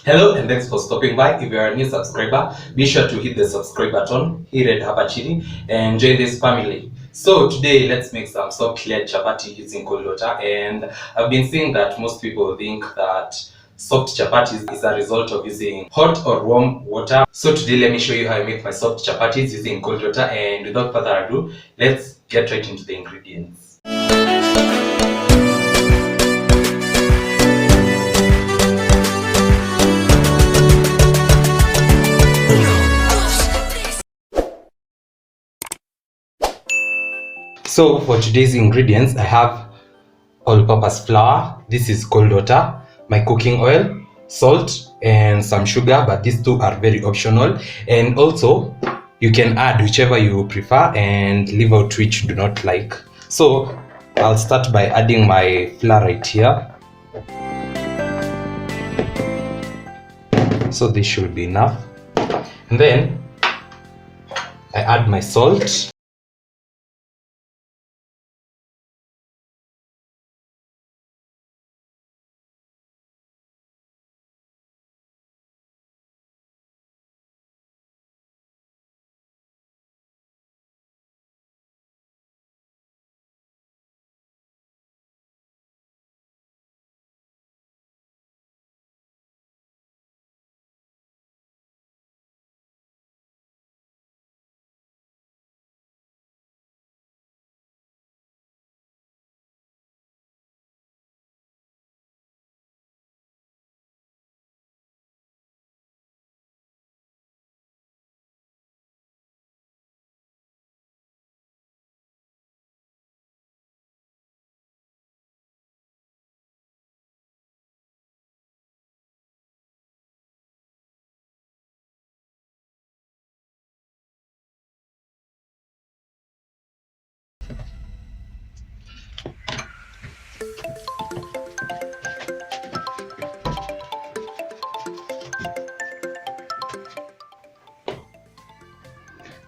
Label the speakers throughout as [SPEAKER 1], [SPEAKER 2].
[SPEAKER 1] Hello and thanks for stopping by. If you are a new subscriber, be sure to hit the subscribe button, hit it hapa chini, and join this family. So today let's make some soft layered chapati using cold water. And I've been seeing that most people think that soft chapati is a result of using hot or warm water. So today let me show you how I make my soft chapatis using cold water. And without further ado, let's get right into the ingredients. So for today's ingredients, I have all-purpose flour, this is cold water, my cooking oil, salt, and some sugar, but these two are very optional. And also, you can add whichever you prefer and leave out which you do not like. So I'll start by adding my flour right here. So this should be enough. And then I add my salt.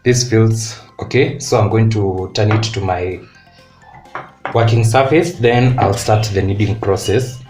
[SPEAKER 1] This feels okay, so I'm going to turn it to my working surface, then I'll start the kneading process.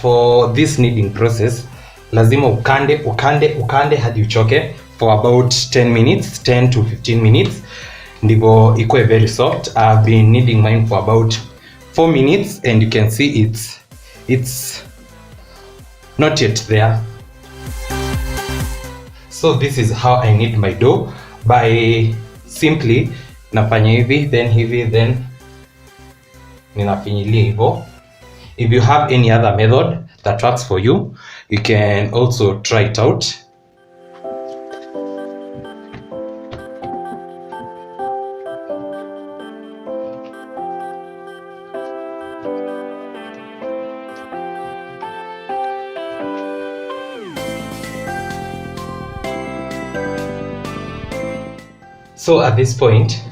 [SPEAKER 1] For this kneading process, lazima ukande hadi uchoke for about 10 minutes, 10 to 15 minutes, ndivyo ikuwe very soft. I've been kneading mine for about 4 minutes and you can see it's not yet there. So this is how I knead my dough, by simply nafanya hivi then ninafinyilia hivyo. If you have any other method that works for you, you can also try it out. So at this point,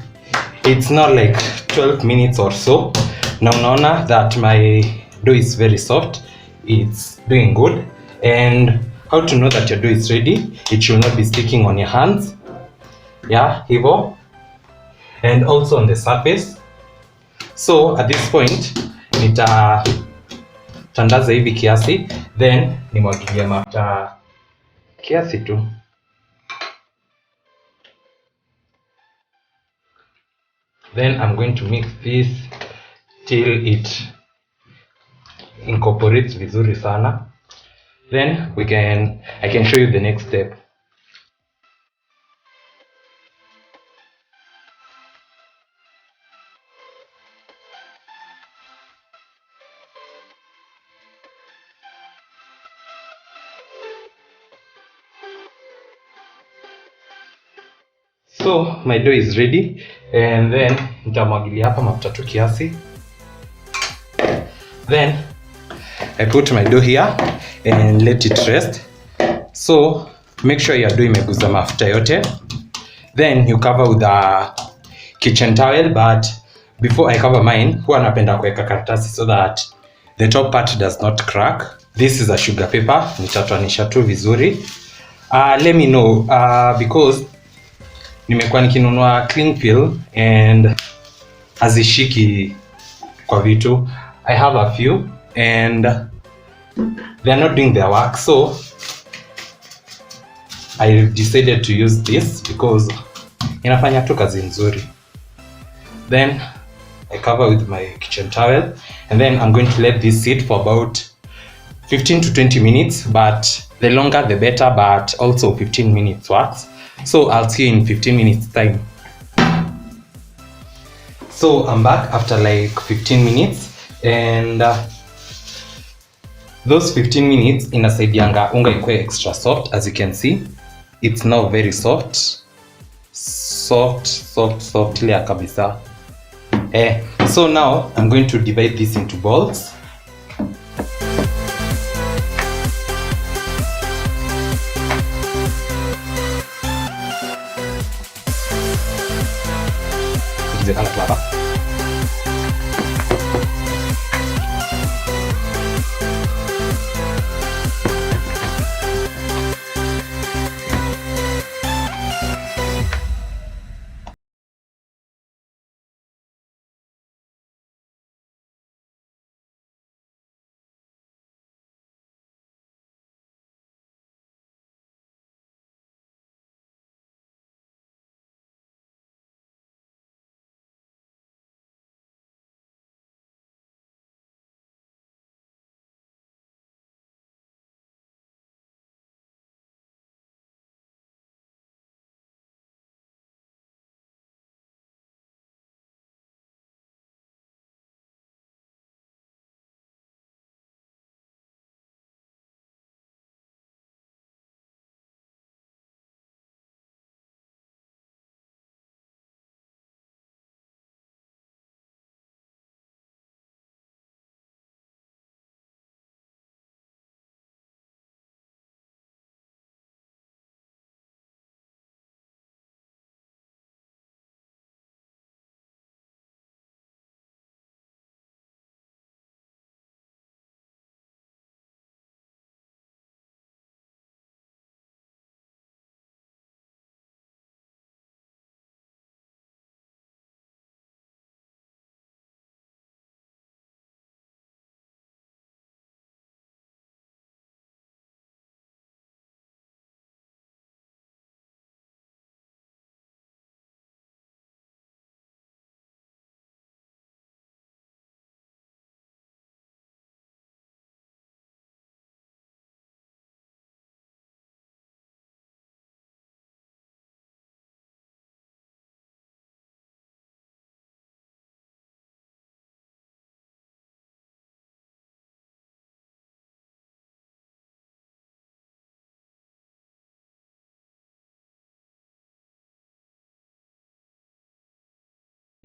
[SPEAKER 1] it's not like 12 minutes or so. Now unaona that my dough is very soft, it's doing good. And how to know that your dough is ready? It should not be sticking on your hands, yeah, hivo, and also on the surface. So at this point nitatandaza hivi kiasi, then nimwagilie mafuta kiasi tu. Then I'm going to mix this till it incorporates vizuri sana. Then I can show you the next step. So my dough is ready, and then nitamwagilia hapa mafuta tu kiasi. Then I put my dough here and let it rest. So make sure your dough imeguza mafuta yote. Then you cover with a kitchen towel, but before I cover mine, huwa napenda kuweka karatasi so that the top part does not crack. This is a sugar paper, nitatoanisha tu vizuri. Let me know because nimekuwa nikinunua cling film and hazishiki kwa vitu. I have a few and they are not doing their work, so I decided to use this because inafanya tu kazi nzuri. Then I cover with my kitchen towel, and then I'm going to let this sit for about 15 to 20 minutes, but the longer the better, but also 15 minutes works. So I'll see you in 15 minutes time. So I'm back after like 15 minutes, and those 15 minutes inasaidianga unga ikuwe extra soft. As you can see, it's now very soft ile kabisa. So now I'm going to divide this into balls.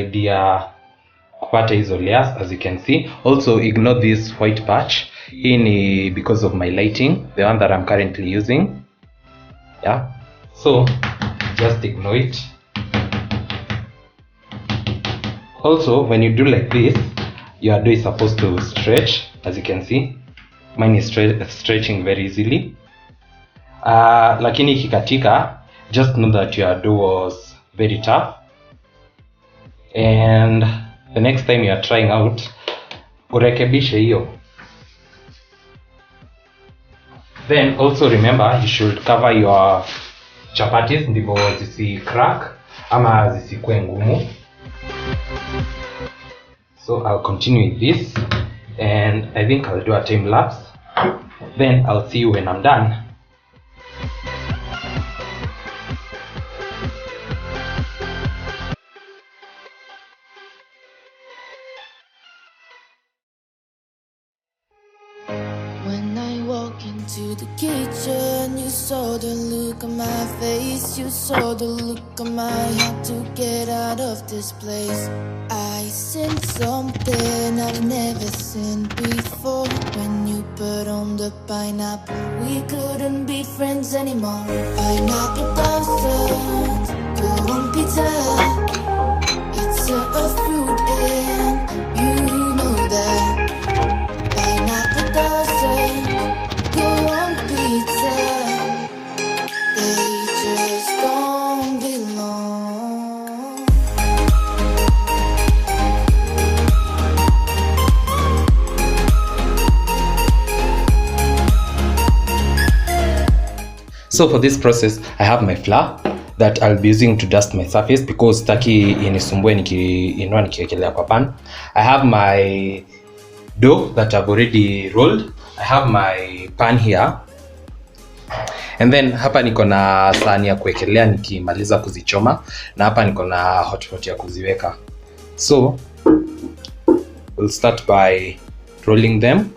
[SPEAKER 1] Idea kupata hizo layers. As you can see, also ignore this white patch. Hii ni because of my lighting, the one that I'm currently using. Yeah, so just ignore it. Also, when you do like this, your dough is supposed to stretch. As you can see, mine is stretching very easily. Lakini ikikatika, just know that your dough was very tough, and the next time you are trying out, urekebishe hiyo. Then also remember, you should cover your chapatis ndivyo zisi crack ama zisikue ngumu. So I'll continue with this, and I think I'll do a time lapse. Then I'll see you when I'm done.
[SPEAKER 2] When I walk into the kitchen, you saw saw the look on my face. You saw the look on my heart to get out of this place. I sensed something I've never seen before. When you put on the pineapple, we couldn't be friends anymore. Pineapple doesn't go on pizza. It's a fruit and you know that. Pineapple doesn't go on pizza. They just don't belong.
[SPEAKER 1] So for this process, I have my flour that I'll be using to dust my surface because taki inisumbue nikiinua nikiwekelea kwa pan. I have my dough that I've already rolled. I have my pan here. And then hapa niko na sahani ya kuwekelea nikimaliza kuzichoma, na hapa niko na hotpot ya kuziweka. So we'll start by rolling them.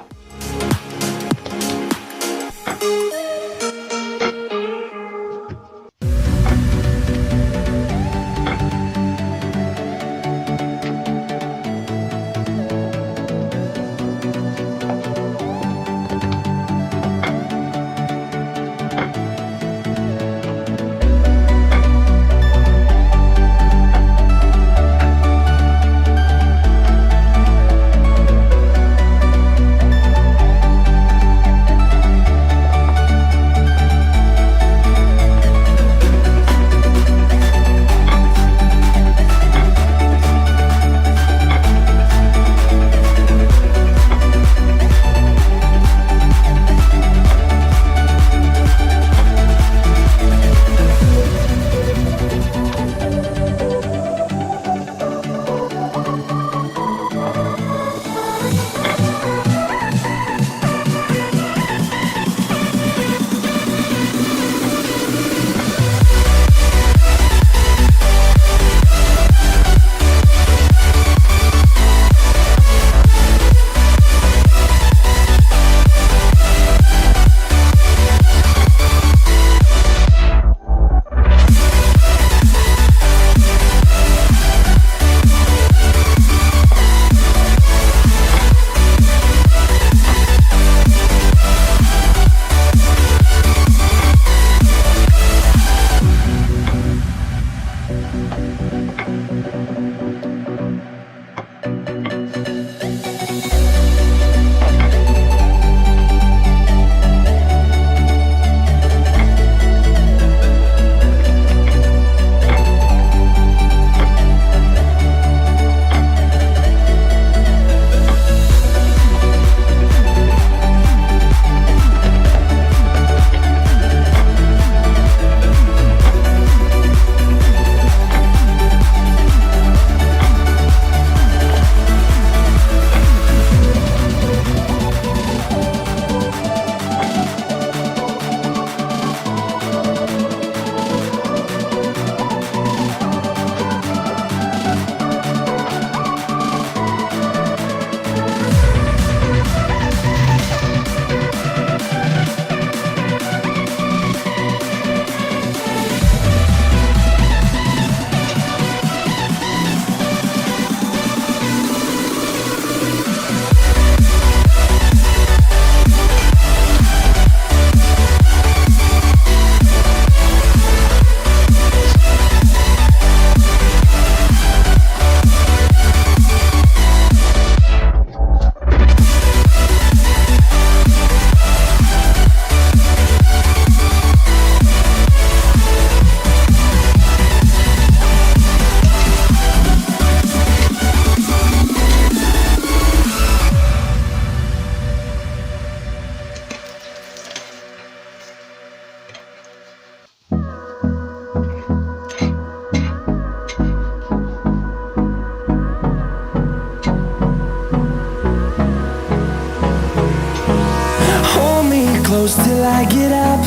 [SPEAKER 3] close till I get up.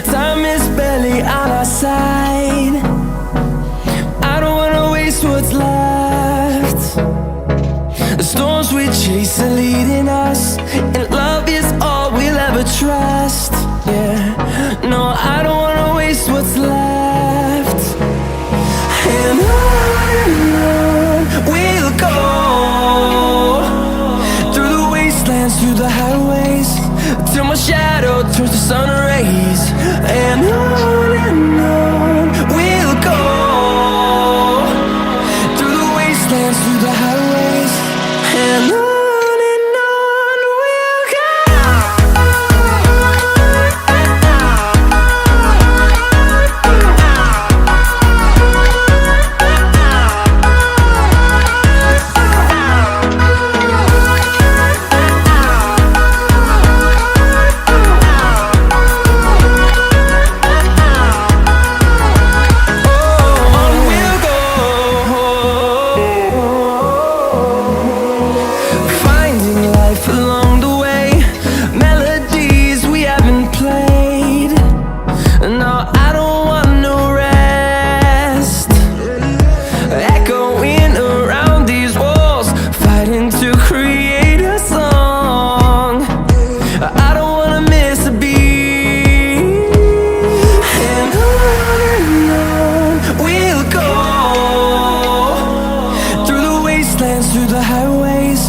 [SPEAKER 3] Time is barely on our side. I don't wanna waste what's left. The storms we chase are leading us, and love is all we'll ever trust. Yeah, no, I waste what's left. And on we'll go, through the wastelands, through the highways, till my shadow turns to sun rays. And on we'll go, through the wastelands, through the highways, and on. Through the highways,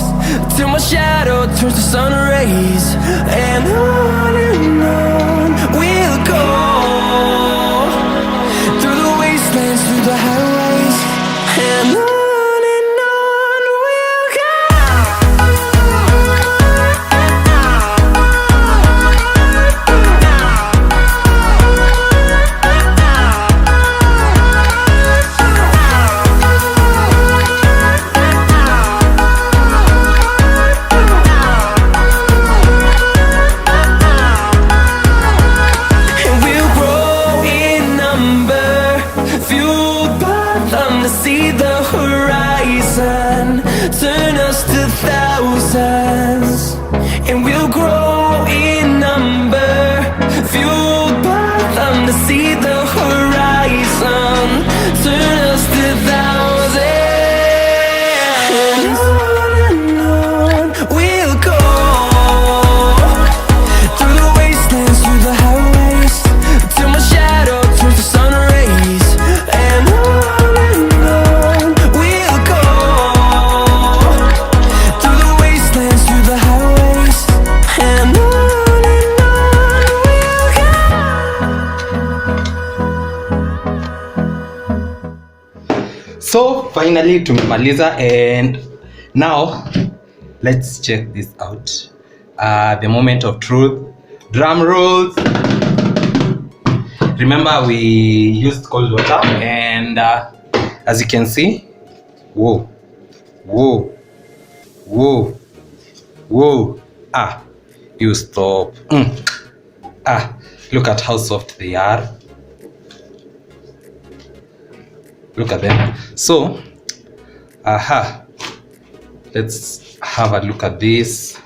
[SPEAKER 3] till my shadow turns to sun rays. And on we'll go, through the wastelands, through the highways, and on we'll go. See the horizon turn us to thousands, and we'll grow in number, fueled by them to see the horizon turn us to thousands. And on we'll go, through the wastelands, through the highways, till my shadow turns to sun rays. And on
[SPEAKER 1] So finally tumemaliza, and now let's check this out. The moment of truth. Drum rolls. Remember we used cold water, and as you can see, whoa, you stop. Look at how soft they are. Look at them. So let's have a look at this.